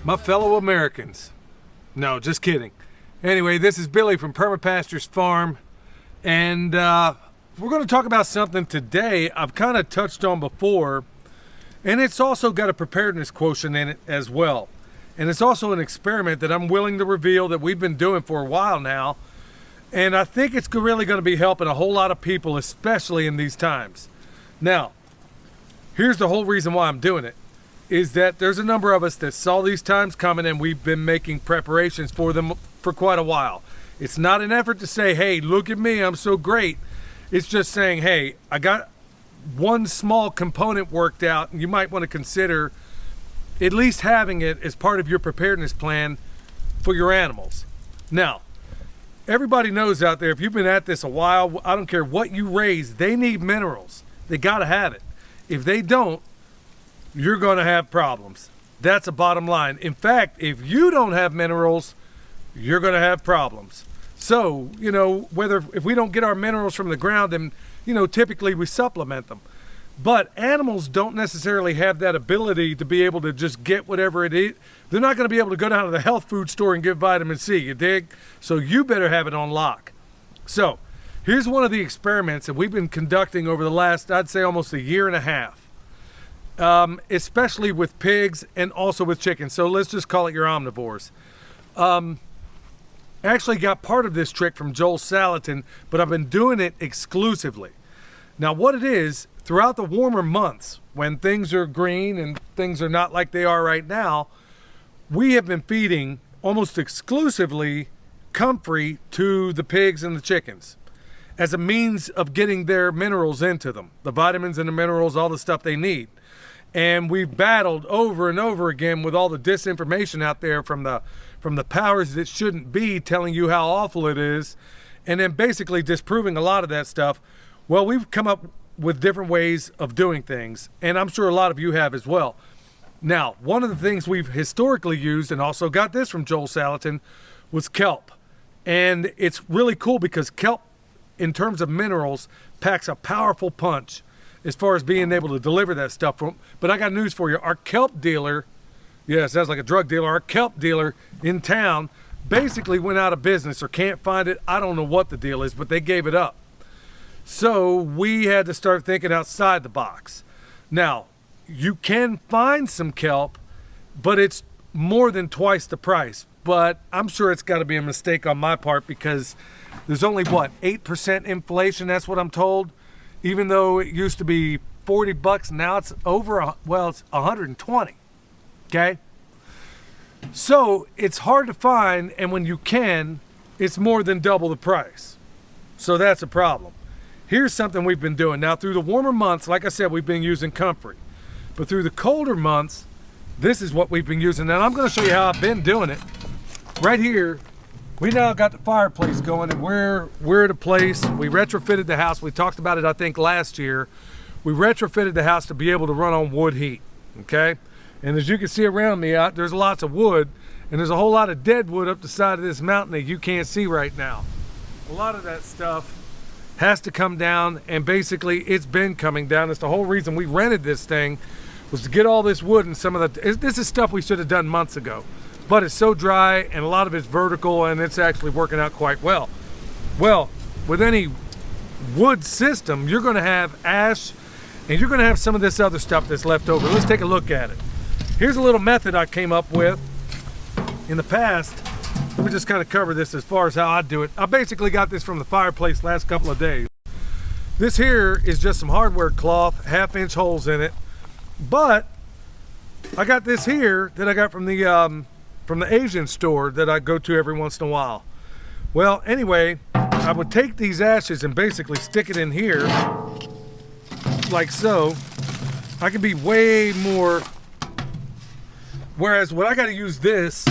my fellow Americans. No, just kidding. Anyway, this is Billy from Perma Pastures Farm, and we're going to talk about something today I've kind of touched on before, and it's also got a preparedness quotient in it as well. And it's also an experiment that I'm willing to reveal that we've been doing for a while now, and I think it's really going to be helping a whole lot of people, especially in these times. Now, here's the whole reason why I'm doing it, is that there's a number of us that saw these times coming, and we've been making preparations for them for quite a while. It's not an effort to say, hey, look at me, I'm so great. It's just saying, hey, I got one small component worked out, and you might want to consider at least having it as part of your preparedness plan for your animals. Now, everybody knows out there, if you've been at this a while, I don't care what you raise, they need minerals. They got to have it. If they don't, you're going to have problems. That's a bottom line. In fact, if you don't have minerals, you're going to have problems. So, you know, if we don't get our minerals from the ground, then, you know, typically we supplement them. But animals don't necessarily have that ability to be able to just get whatever it is. They're not going to be able to go down to the health food store and get vitamin C, you dig? So you better have it on lock. So here's one of the experiments that we've been conducting over the last, I'd say, almost a year and a half. Especially with pigs and also with chickens. So let's just call it your omnivores. Actually got part of this trick from Joel Salatin, but I've been doing it exclusively. Now what it is, throughout the warmer months, when things are green and things are not like they are right now, we have been feeding almost exclusively comfrey to the pigs and the chickens as a means of getting their minerals into them, the vitamins and the minerals, all the stuff they need. And we've battled over and over again with all the disinformation out there from the powers that shouldn't be, telling you how awful it is, and then basically disproving a lot of that stuff. Well, we've come up with different ways of doing things, and I'm sure a lot of you have as well. Now, one of the things we've historically used, and also got this from Joel Salatin, was kelp. And it's really cool because kelp, in terms of minerals, packs a powerful punch as far as being able to deliver that stuff from. But I got news for you. Our kelp dealer, yeah, it sounds like a drug dealer, our kelp dealer in town basically went out of business or can't find it. I don't know what the deal is, but they gave it up. So we had to start thinking outside the box. Now, you can find some kelp, but it's more than twice the price. But I'm sure it's got to be a mistake on my part because there's only, what, 8% inflation, that's what I'm told. Even though it used to be $40, now it's over, it's 120, okay? So it's hard to find, and when you can, it's more than double the price. So that's a problem. Here's something we've been doing. Now, through the warmer months, like I said, we've been using comfrey. But through the colder months, this is what we've been using. And I'm going to show you how I've been doing it. Right here, we now got the fireplace going, and we're at a place. We retrofitted the house. We talked about it, I think, last year. We retrofitted the house to be able to run on wood heat, okay? And as you can see around me, there's lots of wood, and there's a whole lot of dead wood up the side of this mountain that you can't see right now. A lot of that stuff has to come down, and basically it's been coming down. It's the whole reason we rented this thing, was to get all this wood and some of the, this is stuff we should have done months ago. But it's so dry, and a lot of it's vertical, and it's actually working out quite well. Well, with any wood system, you're gonna have ash, and you're gonna have some of this other stuff that's left over. Let's take a look at it. Here's a little method I came up with in the past. Let me just kind of cover this as far as how I do it. I basically got this from the fireplace last couple of days. This here is just some hardware cloth, 1/2-inch holes in it. But I got this here that I got from the Asian store that I go to every once in a while. Well, anyway, I would take these ashes and basically stick it in here, like so. I can be way more, whereas when I gotta use this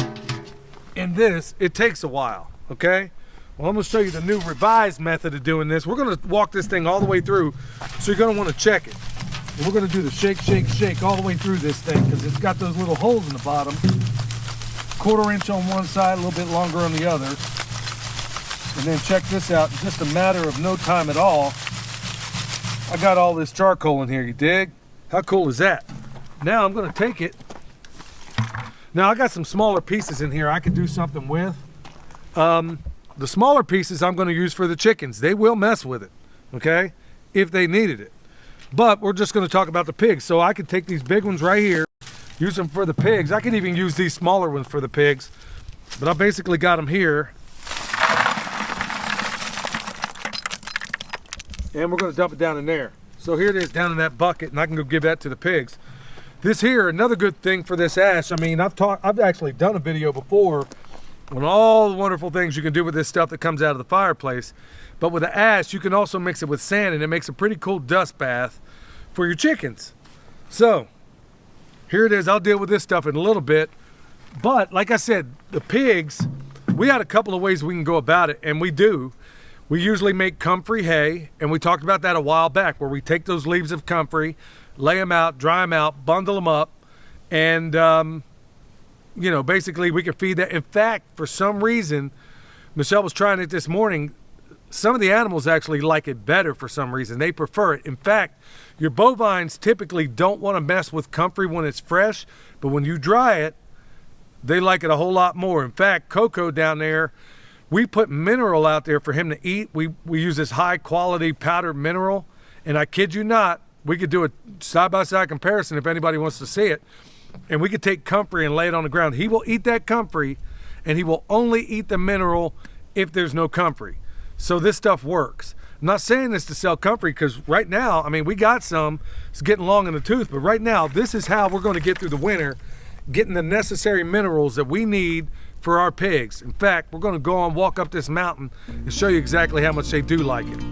and this, it takes a while, okay? Well, I'm gonna show you the new revised method of doing this. We're gonna walk this thing all the way through, so you're gonna wanna check it. And we're gonna do the shake, shake, shake all the way through this thing, because it's got those little holes in the bottom. 1/4 inch on one side, a little bit longer on the other. And then check this out, in just a matter of no time at all, I got all this charcoal in here, you dig? How cool is that? Now I'm gonna take it. Now I got some smaller pieces in here I could do something with. The smaller pieces I'm going to use for the chickens. They will mess with it, okay, if they needed it. But we're just going to talk about the pigs. So I could take these big ones right here, use them for the pigs. I could even use these smaller ones for the pigs, but I basically got them here. And we're going to dump it down in there. So here it is down in that bucket, and I can go give that to the pigs. This here, another good thing for this ash, I mean, I've actually done a video before on all the wonderful things you can do with this stuff that comes out of the fireplace. But with the ash, you can also mix it with sand, and it makes a pretty cool dust bath for your chickens. So here it is. I'll deal with this stuff in a little bit. But like I said, the pigs, we had a couple of ways we can go about it, and we do. We usually make comfrey hay, and we talked about that a while back, where we take those leaves of comfrey, lay them out, dry them out, bundle them up, and you know, basically we can feed that. In fact, for some reason, Michelle was trying it this morning, some of the animals actually like it better for some reason. They prefer it. In fact, your bovines typically don't want to mess with comfrey when it's fresh, but when you dry it, they like it a whole lot more. In fact, Coco down there, we put mineral out there for him to eat. We use this high quality powdered mineral, and I kid you not, we could do a side-by-side comparison if anybody wants to see it, and we could take comfrey and lay it on the ground. He will eat that comfrey, and he will only eat the mineral if there's no comfrey. So this stuff works. I'm not saying this to sell comfrey, because right now, I mean, we got some, it's getting long in the tooth, but right now, this is how we're going to get through the winter, getting the necessary minerals that we need for our pigs. In fact, we're going to go on, walk up this mountain, and show you exactly how much they do like it.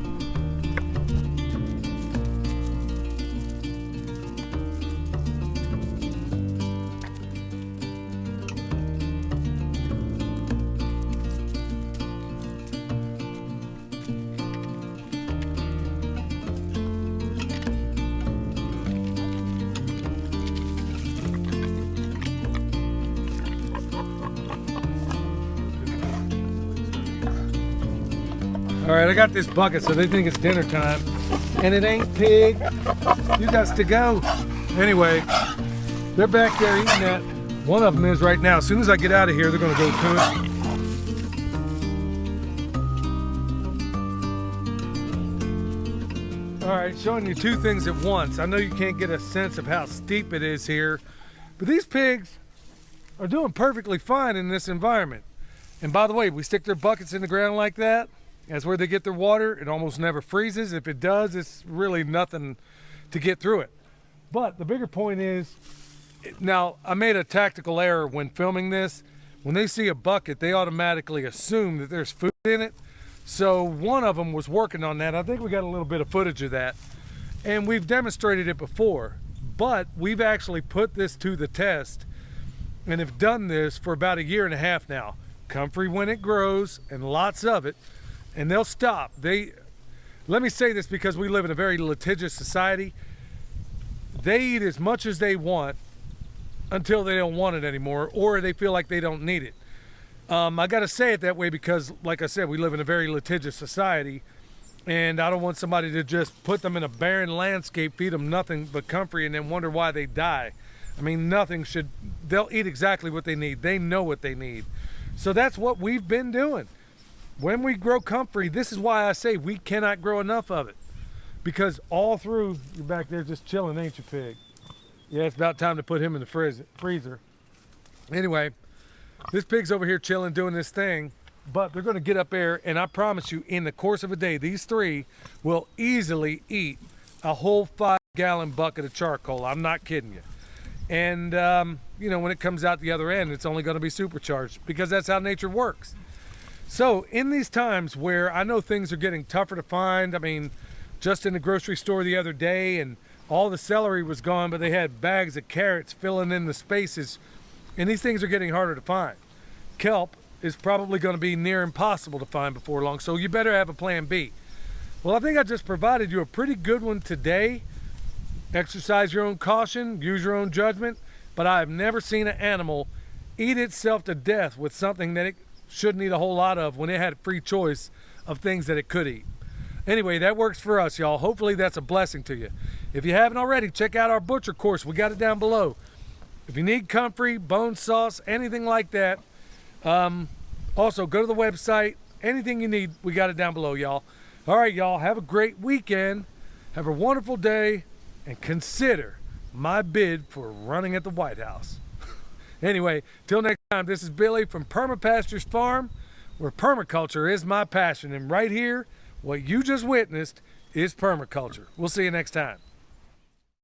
All right, I got this bucket, so they think it's dinner time. And it ain't, pig. You got to go. Anyway, they're back there eating that. One of them is right now. As soon as I get out of here, they're going to go to it. All right, showing you two things at once. I know you can't get a sense of how steep it is here, but these pigs are doing perfectly fine in this environment. And by the way, we stick their buckets in the ground like that. That's where they get their water. It almost never freezes. If it does, it's really nothing to get through it. But the bigger point is, now I made a tactical error when filming this. When they see a bucket, they automatically assume that there's food in it. So one of them was working on that. I think we got a little bit of footage of that. And we've demonstrated it before, but we've actually put this to the test and have done this for about 1.5 years now. Comfrey when it grows, and lots of it. And they'll stop. Let me say this because we live in a very litigious society. They eat as much as they want until they don't want it anymore, or they feel like they don't need it. I got to say it that way because, like I said, we live in a very litigious society, and I don't want somebody to just put them in a barren landscape, feed them nothing but comfrey, and then wonder why they die. I mean, they'll eat exactly what they need. They know what they need. So that's what we've been doing. When we grow comfrey, this is why I say we cannot grow enough of it. Because all through, you're back there just chilling, ain't you, pig? Yeah, it's about time to put him in the freezer. Anyway, this pig's over here chilling, doing this thing, but they're going to get up there, and I promise you, in the course of a day, these three will easily eat a whole 5-gallon bucket of charcoal. I'm not kidding you. And, you know, when it comes out the other end, it's only going to be supercharged, because that's how nature works. So in these times where I know things are getting tougher to find, I mean, just in the grocery store the other day, and all the celery was gone, but they had bags of carrots filling in the spaces, and these things are getting harder to find. Kelp is probably going to be near impossible to find before long, so you better have a plan B. Well, I think I just provided you a pretty good one today. Exercise your own caution, use your own judgment, but I have never seen an animal eat itself to death with something that it shouldn't eat a whole lot of when it had a free choice of things that it could eat. Anyway, that works for us, y'all. Hopefully that's a blessing to you. If you haven't already, check out our butcher course. We got it down below. If you need comfrey, bone sauce, anything like that, also go to the website. Anything you need, we got it down below, y'all. All right, y'all, have a great weekend. Have a wonderful day, and consider my bid for running at the White House. Anyway, till next time, this is Billy from Perma Pastures Farm, where permaculture is my passion. And right here, what you just witnessed is permaculture. We'll see you next time.